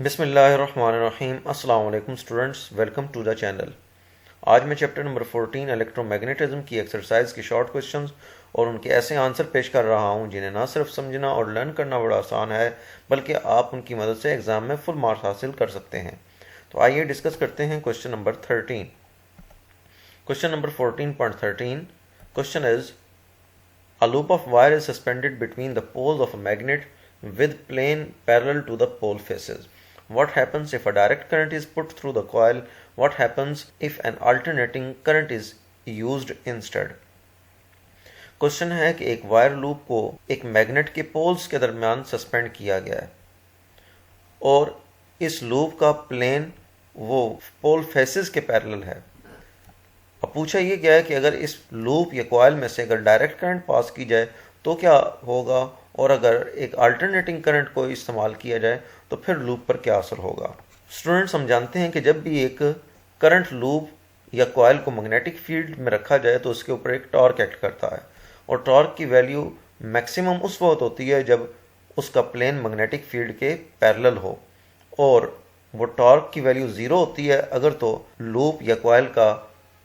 बिस्मिल्लाहिर्रहमानिर्रहीम। अस्सलाम वालेकुम students, welcome to the channel. आज मैं चैप्टर नंबर 14 इलेक्ट्रोमैग्नेटिज्म की एक्सरसाइज के शॉर्ट क्वेश्चंस और उनके ऐसे आंसर पेश कर रहा हूं जिन्हें ना सिर्फ समझना और लर्न करना बड़ा आसान है, बल्कि आप उनकी मदद से एग्जाम में फुल मार्क्स हासिल कर सकते हैं। तो आइए डिस्कस करते हैं question number 13। Question number 14.13 question is A loop of wire is suspended between the poles of a magnet with plane parallel to the pole faces. What happens if a direct current is put through the coil? What happens if an alternating current is used instead? Question है कि एक wire loop को एक magnet के poles के दरमियान suspend किया गया है और इस लूप का प्लेन वो पोल फेसेस के पैरेलल है। अब पूछा ये गया है कि अगर इस लूप या कॉइल में से अगर डायरेक्ट करंट पास की जाए तो क्या होगा, और अगर एक अल्टरनेटिंग करंट को इस्तेमाल किया जाए तो फिर लूप पर क्या असर होगा। स्टूडेंट्स, हम जानते हैं कि जब भी एक करंट लूप या कॉइल को मैग्नेटिक फील्ड में रखा जाए तो उसके ऊपर एक टॉर्क एक्ट करता है, और टॉर्क की वैल्यू मैक्सिमम उस वक्त होती है जब उसका प्लेन मैग्नेटिक फील्ड के पैरेलल हो, और वो टॉर्क की वैल्यू ज़ीरो होती है अगर तो लूप या कॉइल का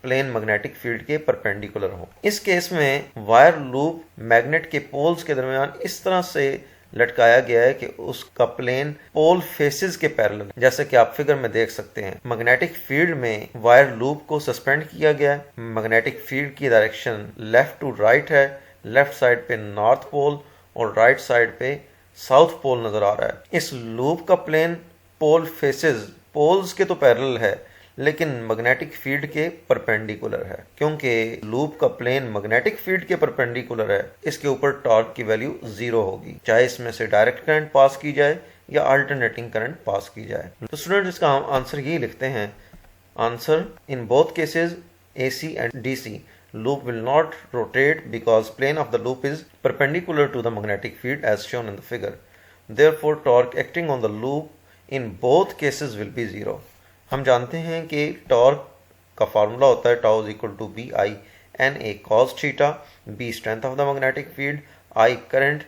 प्लेन मैग्नेटिक फील्ड के परपेंडिकुलर हो। इस केस में वायर लूप मैग्नेट के पोल्स के दरमियान इस तरह से लटकाया गया है कि उसका प्लेन पोल फेसेस के पैरेलल, जैसे कि आप फिगर में देख सकते हैं। मैग्नेटिक फील्ड में वायर लूप को सस्पेंड किया गया है। मैग्नेटिक फील्ड की डायरेक्शन लेफ्ट टू राइट है। लेफ्ट साइड पे नॉर्थ पोल और राइट साइड पे साउथ पोल नजर आ रहा है। इस लूप का प्लेन पोल फेसेस पोल्स के तो पैरेलल है लेकिन मैग्नेटिक फील्ड के परपेंडिकुलर है। क्योंकि लूप का प्लेन मैग्नेटिक फील्ड के परपेंडिकुलर है, इसके ऊपर टॉर्क की वैल्यू ज़ीरो होगी, चाहे इसमें से डायरेक्ट करंट पास की जाए या अल्टरनेटिंग करंट पास की जाए। तो स्टूडेंट, इसका हम आंसर ये लिखते हैं। Answer, in both cases AC and DC loop will not rotate because plane of the loop is perpendicular to the magnetic field as shown in the figure. Therefore, torque acting on the loop in both cases will be zero. हम जानते हैं कि torque का formula होता है tau is equal to B I N A cos theta, B strength of the magnetic field, I current,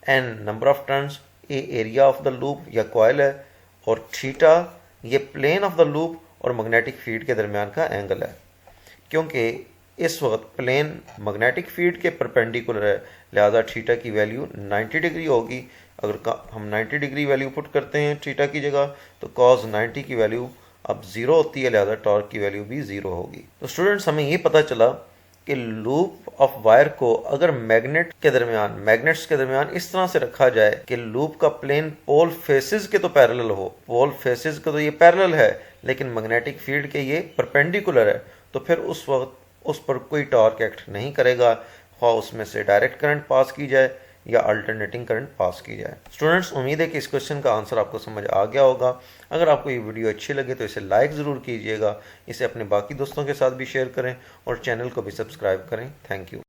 N number of turns, A area of the loop या coil है, और थीटा ये plane of the loop और magnetic field के दरमियान का angle है। क्योंकि इस वक्त प्लेन मैग्नेटिक फील्ड के परपेंडिकुलर है, लिहाजा थीटा की वैल्यू 90 डिग्री होगी। अगर हम 90 डिग्री वैल्यू पुट करते हैं थीटा की जगह तो कॉस 90 की वैल्यू अब ज़ीरो होती है, लिहाजा टॉर्क की वैल्यू भी ज़ीरो होगी। तो स्टूडेंट्स, हमें ये पता चला कि लूप ऑफ वायर को अगर मैग्नेट्स के दरमियान इस तरह से रखा जाए कि लूप का प्लेन पोल फेसेस के तो पैरेलल हो, पोल फेसेस के तो ये पैरेलल है लेकिन मैग्नेटिक फील्ड के ये परपेंडिकुलर है, तो फिर उस वक्त उस पर कोई टॉर्क एक्ट नहीं करेगा, ख्वाह उसमें से डायरेक्ट करंट पास की जाए या अल्टरनेटिंग करंट पास की जाए। स्टूडेंट्स, उम्मीद है कि इस क्वेश्चन का आंसर आपको समझ आ गया होगा। अगर आपको ये वीडियो अच्छी लगे तो इसे लाइक ज़रूर कीजिएगा, इसे अपने बाकी दोस्तों के साथ भी शेयर करें और चैनल को भी सब्सक्राइब करें। Thank you.